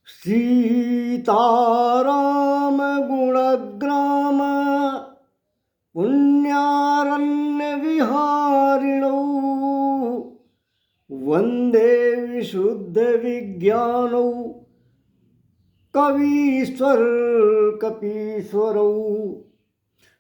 सीताराम गुणग्राम पुण्यारण्य विहारिणौ वंदे विशुद्ध विज्ञानौ कवीश्वर कपीश्वरौ।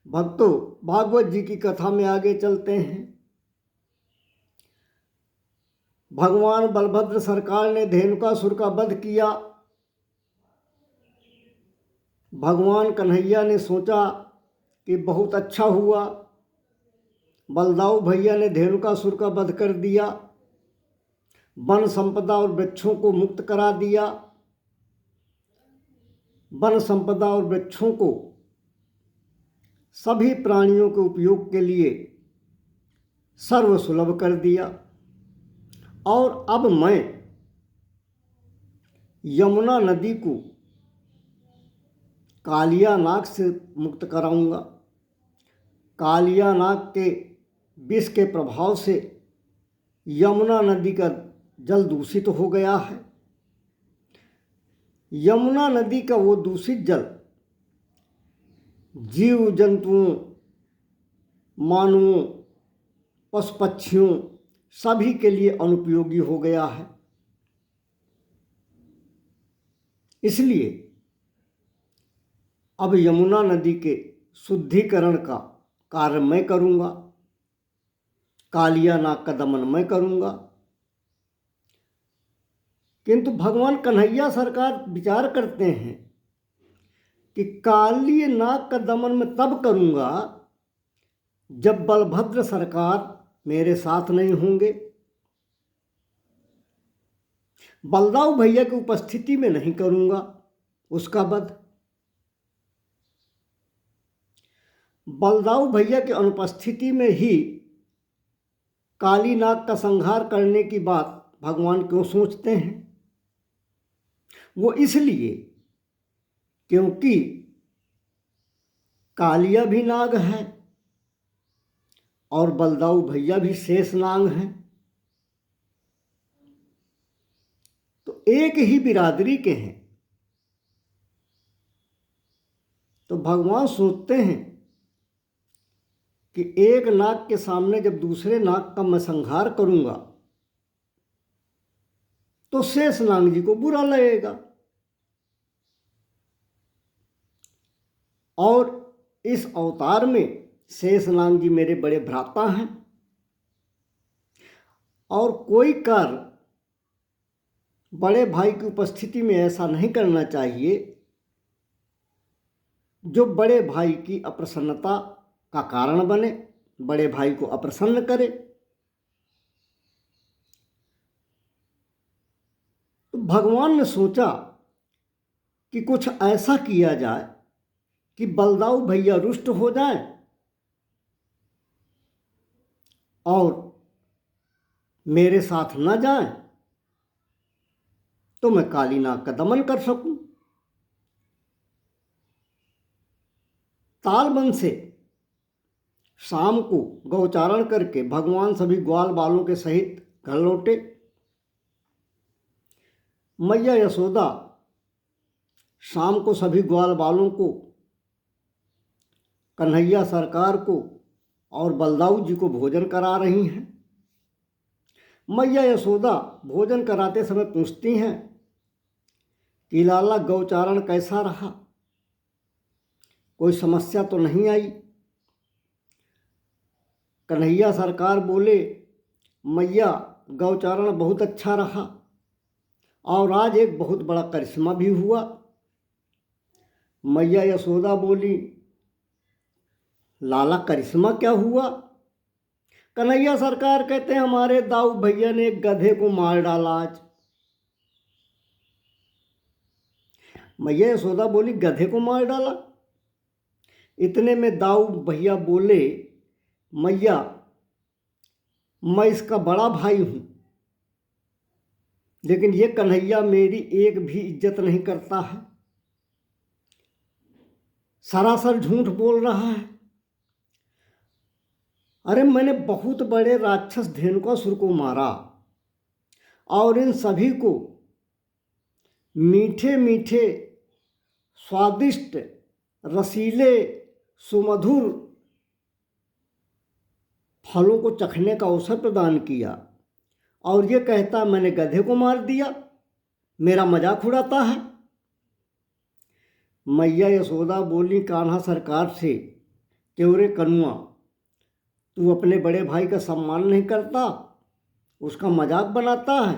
भक्तों, भागवत जी की कथा में आगे चलते हैं। भगवान बलभद्र सरकार ने धेनुकासुर का वध किया। भगवान कन्हैया ने सोचा कि बहुत अच्छा हुआ, बलदाऊ भैया ने धेनुकासुर का वध कर दिया, वन संपदा और वृक्षों को मुक्त करा दिया। वन संपदा और वृक्षों को सभी प्राणियों के उपयोग के लिए सर्वसुलभ कर दिया। और अब मैं यमुना नदी को कालिया नाग से मुक्त कराऊंगा। कालिया नाग के विष के प्रभाव से यमुना नदी का जल दूषित हो गया है। यमुना नदी का वो दूषित जल जीव जंतुओं, मानवों, पशु पक्षियों सभी के लिए अनुपयोगी हो गया है। इसलिए अब यमुना नदी के शुद्धिकरण का कार्य मैं करूंगा, कालिया नाग का दमन मैं करूंगा। किंतु भगवान कन्हैया सरकार विचार करते हैं कि काली नाग का दमन मैं तब करूंगा जब बलभद्र सरकार मेरे साथ नहीं होंगे, बलदाऊ भैया की उपस्थिति में नहीं करूंगा उसका वध। बलदाऊ भैया की अनुपस्थिति में ही काली नाग का संहार करने की बात भगवान क्यों सोचते हैं? वो इसलिए क्योंकि कालिया भी नाग है और बलदाऊ भैया भी शेष नाग हैं, तो एक ही बिरादरी के हैं। तो भगवान सोचते हैं कि एक नाग के सामने जब दूसरे नाग का मैं संहार करूंगा तो शेष नाग जी को बुरा लगेगा। और इस अवतार में शेष नाग जी मेरे बड़े भ्राता हैं और कोई कार्य बड़े भाई की उपस्थिति में ऐसा नहीं करना चाहिए जो बड़े भाई की अप्रसन्नता का कारण बने, बड़े भाई को अप्रसन्न करे। तो भगवान ने सोचा कि कुछ ऐसा किया जाए कि बलदाऊ भैया रुष्ट हो जाए और मेरे साथ न जाए तो मैं काली नाग का दमन कर सकूं। तालबन से शाम को गौचारण करके भगवान सभी ग्वाल बालों के सहित घर लौटे। मैया यशोदा शाम को सभी ग्वाल बालों को, कन्हैया सरकार को और बलदाऊ जी को भोजन करा रही हैं। मैया यशोदा भोजन कराते समय पूछती हैं कि लाला गौचारण कैसा रहा, कोई समस्या तो नहीं आई? कन्हैया सरकार बोले, मैया गौचारण बहुत अच्छा रहा और आज एक बहुत बड़ा करिश्मा भी हुआ। मैया यशोदा बोली, लाला करिश्मा क्या हुआ? कन्हैया सरकार कहते हैं, हमारे दाऊ भैया ने एक गधे को मार डाला आज। मैया यशोदा बोली, गधे को मार डाला? इतने में दाऊ भैया बोले, मैया मैं इसका बड़ा भाई हूं, लेकिन ये कन्हैया मेरी एक भी इज्जत नहीं करता है, सरासर झूठ बोल रहा है। अरे मैंने बहुत बड़े राक्षस धेनुकासुर को मारा और इन सभी को मीठे मीठे स्वादिष्ट रसीले सुमधुर फलों को चखने का अवसर प्रदान किया और ये कहता मैंने गधे को मार दिया, मेरा मजाक उड़ाता है। मैया यशोदा बोली कान्हा सरकार से कि अरे कनुआ, तू अपने बड़े भाई का सम्मान नहीं करता, उसका मजाक बनाता है।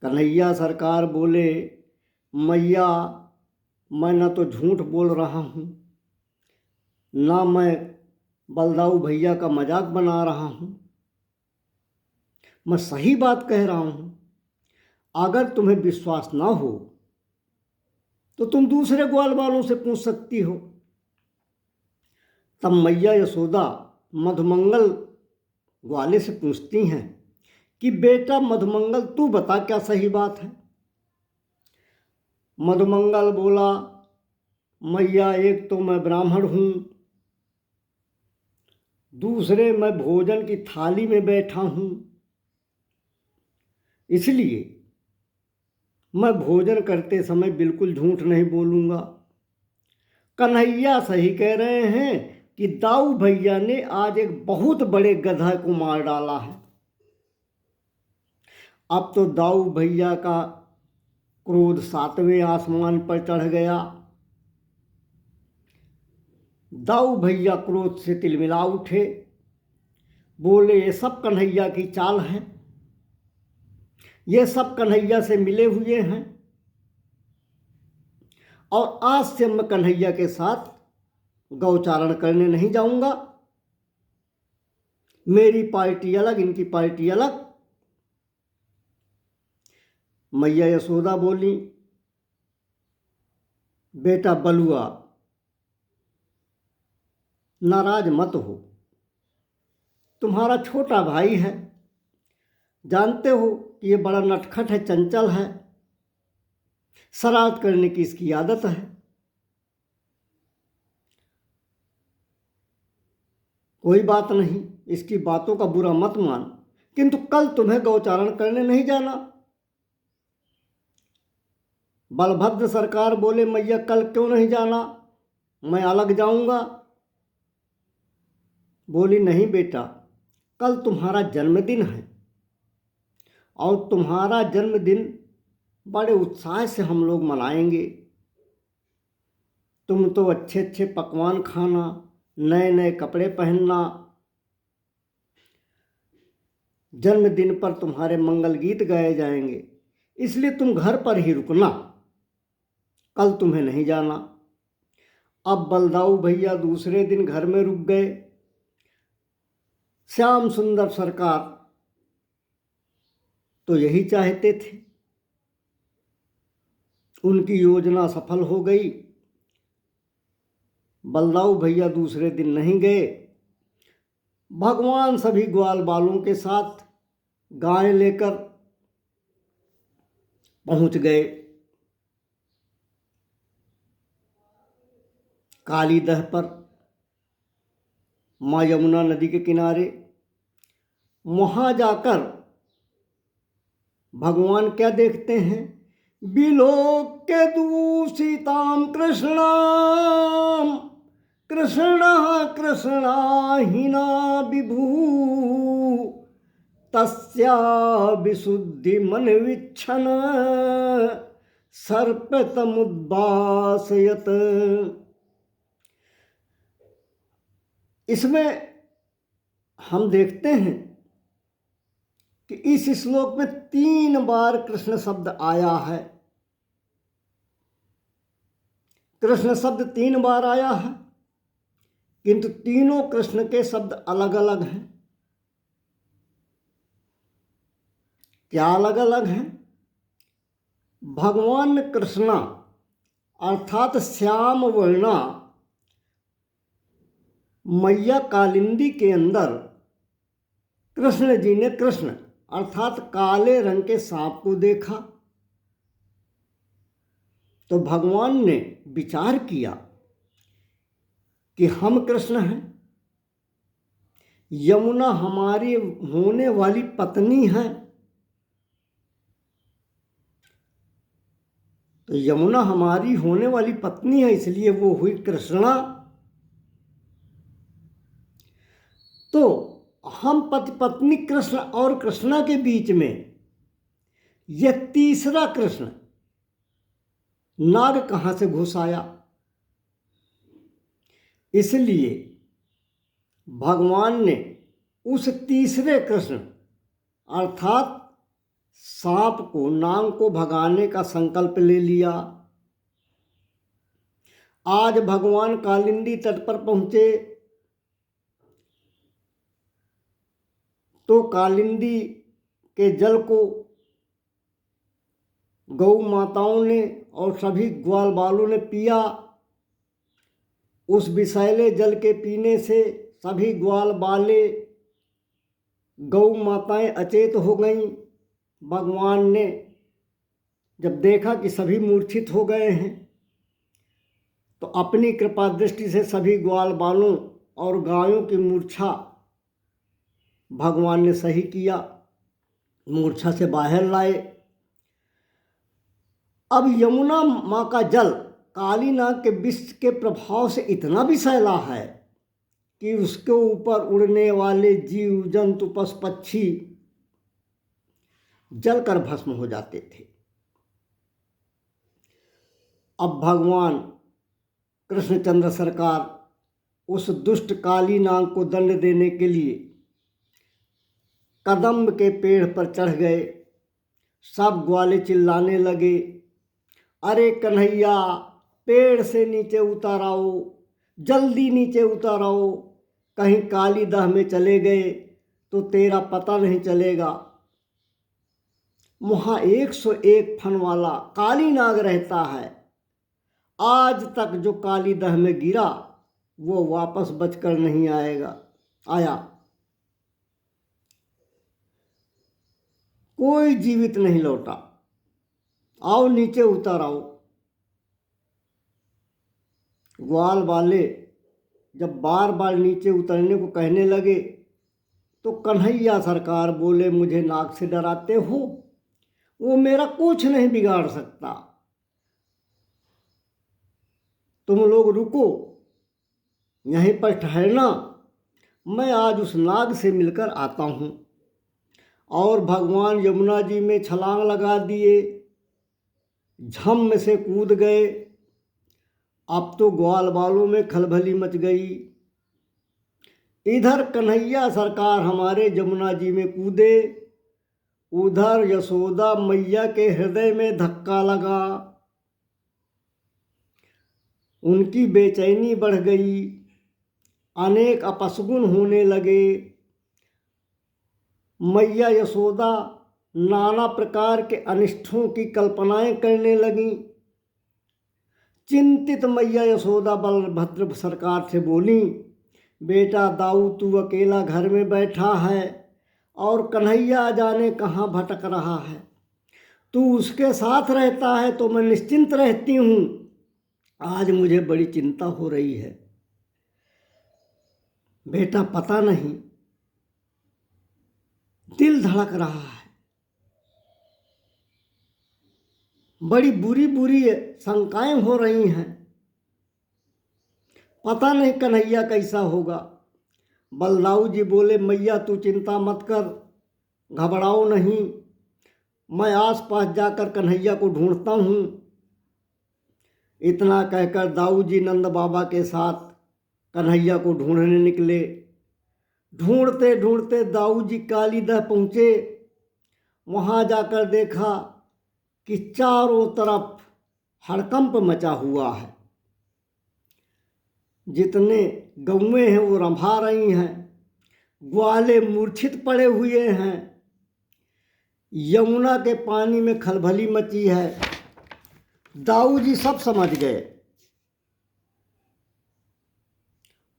कन्हैया सरकार बोले मैया, मैं ना तो झूठ बोल रहा हूँ, ना मैं बलदाऊ भैया का मजाक बना रहा हूँ, मैं सही बात कह रहा हूँ। अगर तुम्हें विश्वास ना हो तो तुम दूसरे ग्वाल वालों से पूछ सकती हो। तब मैया यशोदा मधुमंगल ग्वाले से पूछती हैं कि बेटा मधुमंगल, तू बता क्या सही बात है। मधुमंगल बोला मैया, एक तो मैं ब्राह्मण हूँ, दूसरे मैं भोजन की थाली में बैठा हूँ, इसलिए मैं भोजन करते समय बिल्कुल झूठ नहीं बोलूँगा। कन्हैया सही कह रहे हैं कि दाऊ भैया ने आज एक बहुत बड़े गधा को मार डाला है। अब तो दाऊ भैया का क्रोध 7वें आसमान पर चढ़ गया। दाऊ भैया क्रोध से तिलमिला उठे, बोले ये सब कन्हैया की चाल है, ये सब कन्हैया से मिले हुए हैं और आज से मैं कन्हैया के साथ गौचारण करने नहीं जाऊंगा। मेरी पार्टी अलग, इनकी पार्टी अलग। मैया यशोदा बोली बेटा बलुआ, नाराज मत हो, तुम्हारा छोटा भाई है, जानते हो कि ये बड़ा नटखट है, चंचल है, शरारत करने की इसकी आदत है। कोई बात नहीं, इसकी बातों का बुरा मत मान, किंतु कल तुम्हें गौचारण करने नहीं जाना। बलभद्र सरकार बोले मैया कल क्यों नहीं जाना, मैं अलग जाऊंगा। बोली नहीं बेटा, कल तुम्हारा जन्मदिन है और तुम्हारा जन्मदिन बड़े उत्साह से हम लोग मनाएंगे। तुम तो अच्छे अच्छे पकवान खाना, नए नए कपड़े पहनना, जन्मदिन पर तुम्हारे मंगल गीत गाए जाएंगे, इसलिए तुम घर पर ही रुकना, कल तुम्हें नहीं जाना। अब बलदाऊ भैया दूसरे दिन घर में रुक गए। श्याम सुंदर सरकार तो यही चाहते थे, उनकी योजना सफल हो गई। बलदाऊ भैया दूसरे दिन नहीं गए। भगवान सभी ग्वाल बालों के साथ गाय लेकर पहुंच गए कालीदह पर, माँ यमुना नदी के किनारे। वहां जाकर भगवान क्या देखते हैं, बिलोक्य दूषिताम कृष्णाम कृष्ण कृष्णाहीना विभू तस्या विशुद्धि मन विच्छन सर्पतमुद्भासयत। इसमें हम देखते हैं कि इस श्लोक में 3 बार कृष्ण शब्द आया है। कृष्ण शब्द 3 बार आया है, किंतु तीनों कृष्ण के शब्द अलग अलग हैं। क्या अलग अलग हैं? भगवान कृष्णा अर्थात श्याम वर्णा मैया कालिंदी के अंदर कृष्ण जी ने कृष्ण अर्थात काले रंग के सांप को देखा, तो भगवान ने विचार किया कि हम कृष्ण हैं, यमुना हमारी होने वाली पत्नी है, तो यमुना हमारी होने वाली पत्नी है, इसलिए वो हुई कृष्णा। तो हम पति पत्नी कृष्ण और कृष्णा के बीच में यह तीसरा कृष्ण नाग कहाँ से घुस आया? इसलिए भगवान ने उस तीसरे कृष्ण अर्थात सांप को, नाग को भगाने का संकल्प ले लिया। आज भगवान कालिंदी तट पर पहुंचे तो कालिंदी के जल को गौ माताओं ने और सभी ग्वाल बालों ने पिया। उस विषैले जल के पीने से सभी ग्वाल बाले गौ माताएं अचेत हो गईं। भगवान ने जब देखा कि सभी मूर्छित हो गए हैं तो अपनी कृपा दृष्टि से सभी ग्वाल बालों और गायों की मूर्छा भगवान ने सही किया, मूर्छा से बाहर लाए। अब यमुना माँ का जल काली नाग के विष के प्रभाव से इतना विषैला है कि उसके ऊपर उड़ने वाले जीव जंतु पशु पक्षी जलकर भस्म हो जाते थे। अब भगवान कृष्णचंद्र सरकार उस दुष्ट काली नाग को दंड देने के लिए कदम्ब के पेड़ पर चढ़ गए। सब ग्वाले चिल्लाने लगे, अरे कन्हैया, पेड़ से नीचे उतर आओ, जल्दी नीचे उतर आओ, कहीं काली दह में चले गए तो तेरा पता नहीं चलेगा। वहाँ 101 फन वाला काली नाग रहता है। आज तक जो काली दह में गिरा वो वापस बचकर नहीं आया। कोई जीवित नहीं लौटा। आओ नीचे उतर आओ। ग्वाल वाले जब बार बार नीचे उतरने को कहने लगे तो कन्हैया सरकार बोले, मुझे नाग से डराते हो? वो मेरा कुछ नहीं बिगाड़ सकता। तुम लोग रुको, यहीं पर ठहरना, मैं आज उस नाग से मिलकर आता हूँ। और भगवान यमुना जी में छलांग लगा दिए, झम से कूद गए। अब तो ग्वाल बालों में खलबली मच गई। इधर कन्हैया सरकार हमारे यमुना जी में कूदे, उधर यशोदा मैया के हृदय में धक्का लगा। उनकी बेचैनी बढ़ गई, अनेक अपशगुन होने लगे। मैया यशोदा नाना प्रकार के अनिष्टों की कल्पनाएं करने लगीं। चिंतित मैया यशोदा बलभद्र सरकार से बोली, बेटा दाऊ, तू अकेला घर में बैठा है और कन्हैया जाने कहाँ भटक रहा है। तू उसके साथ रहता है तो मैं निश्चिंत रहती हूँ। आज मुझे बड़ी चिंता हो रही है। बेटा, पता नहीं, दिल धड़क रहा है, बड़ी बुरी बुरी शंकाएं हो रही हैं। पता नहीं कन्हैया कैसा होगा। बलदाऊ जी बोले, मैया तू चिंता मत कर, घबराओ नहीं, मैं आसपास जाकर कन्हैया को ढूंढता हूँ। इतना कहकर दाऊ जी नंद बाबा के साथ कन्हैया को ढूंढने निकले। ढूंढते ढूंढते दाऊ जी कालीदह पहुँचे। वहाँ जाकर देखा कि चारों तरफ हड़कंप मचा हुआ है। जितने गौएं हैं वो रंभा रही हैं, ग्वाले मूर्छित पड़े हुए हैं, यमुना के पानी में खलबली मची है। दाऊ जी सब समझ गए,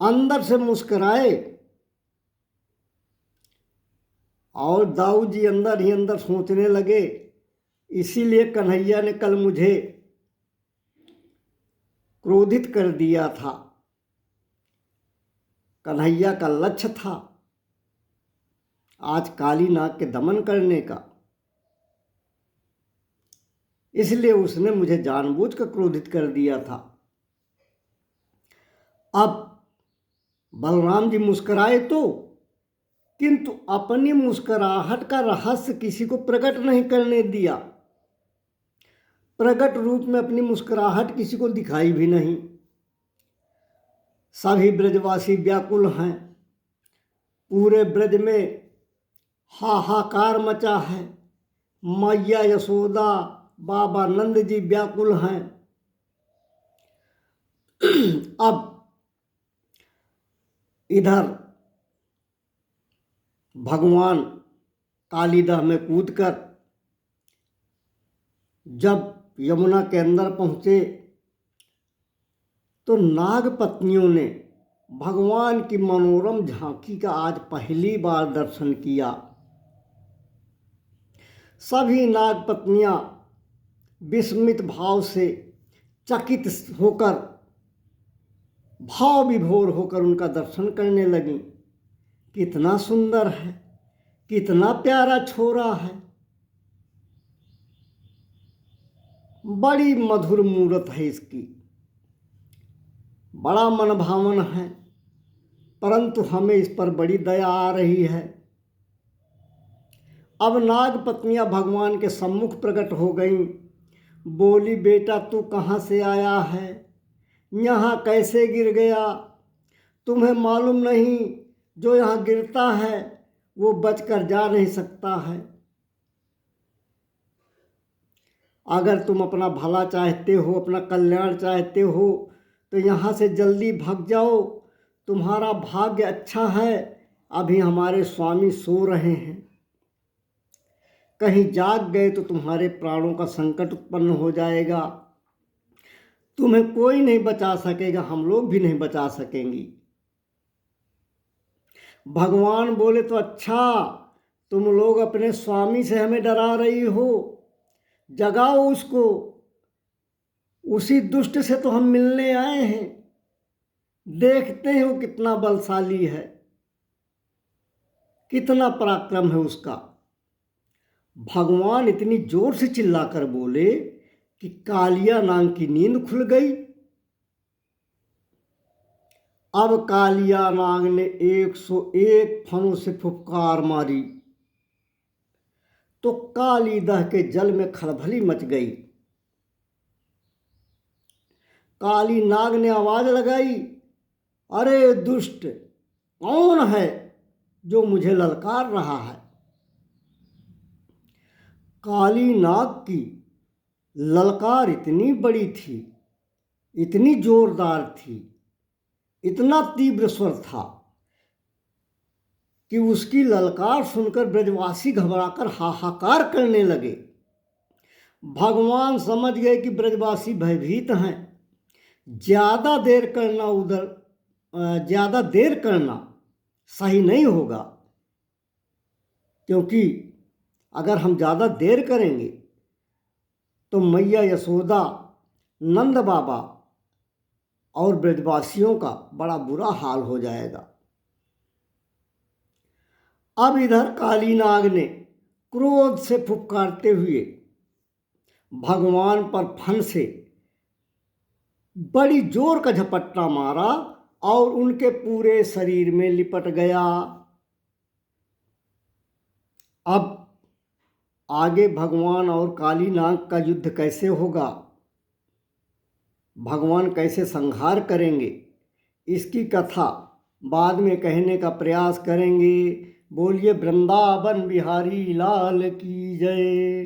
अंदर से मुस्कुराए और दाऊ जी अंदर ही अंदर सोचने लगे, इसीलिए कन्हैया ने कल मुझे क्रोधित कर दिया था। कन्हैया का लक्ष्य था आज काली नाग के दमन करने का। इसलिए उसने मुझे जानबूझकर क्रोधित कर दिया था। अब बलराम जी मुस्कुराए तो, किंतु अपनी मुस्कुराहट का रहस्य किसी को प्रकट नहीं करने दिया। प्रकट रूप में अपनी मुस्कुराहट किसी को दिखाई भी नहीं। सभी ब्रजवासी व्याकुल हैं। पूरे ब्रज में हाहाकार मचा है। मैया यशोदा, बाबा नंद जी व्याकुल हैं। अब इधर भगवान कालीदह में कूदकर जब यमुना के अंदर पहुँचे तो नाग पत्नियों ने भगवान की मनोरम झांकी का आज पहली बार दर्शन किया। सभी नाग पत्नियां विस्मित भाव से चकित होकर, भाव विभोर होकर उनका दर्शन करने लगीं। कितना सुंदर है, कितना प्यारा छोरा है, बड़ी मधुर मूरत है इसकी, बड़ा मनभावन है, परंतु हमें इस पर बड़ी दया आ रही है। अब नाग पत्नियां भगवान के सम्मुख प्रकट हो गईं। बोली, बेटा तू कहाँ से आया है, यहाँ कैसे गिर गया? तुम्हें मालूम नहीं जो यहाँ गिरता है वो बचकर जा नहीं सकता है। अगर तुम अपना भला चाहते हो, अपना कल्याण चाहते हो तो यहाँ से जल्दी भाग जाओ। तुम्हारा भाग्य अच्छा है, अभी हमारे स्वामी सो रहे हैं। कहीं जाग गए तो तुम्हारे प्राणों का संकट उत्पन्न हो जाएगा। तुम्हें कोई नहीं बचा सकेगा, हम लोग भी नहीं बचा सकेंगी। भगवान बोले, तो अच्छा, तुम लोग अपने स्वामी से हमें डरा रही हो, जगाओ उसको। उसी दुष्ट से तो हम मिलने आए हैं, देखते हैं वो कितना बलशाली है, कितना पराक्रम है उसका। भगवान इतनी जोर से चिल्लाकर बोले कि कालिया नाग की नींद खुल गई। अब कालिया नाग ने 101 फनों से फुफकार मारी तो कालीदह के जल में खलबली मच गई। काली नाग ने आवाज लगाई, अरे दुष्ट, कौन है जो मुझे ललकार रहा है? काली नाग की ललकार इतनी बड़ी थी, इतनी जोरदार थी, इतना तीव्र स्वर था कि उसकी ललकार सुनकर ब्रजवासी घबराकर हाहाकार करने लगे। भगवान समझ गए कि ब्रजवासी भयभीत हैं। ज़्यादा देर करना सही नहीं होगा, क्योंकि अगर हम ज़्यादा देर करेंगे तो मैया यशोदा, नंद बाबा और ब्रजवासियों का बड़ा बुरा हाल हो जाएगा। अब इधर काली नाग ने क्रोध से फुफकारते हुए भगवान पर फन से बड़ी जोर का झपट्टा मारा और उनके पूरे शरीर में लिपट गया। अब आगे भगवान और काली नाग का युद्ध कैसे होगा, भगवान कैसे संहार करेंगे, इसकी कथा बाद में कहने का प्रयास करेंगे। बोलिए वृंदावन बिहारी लाल की जय।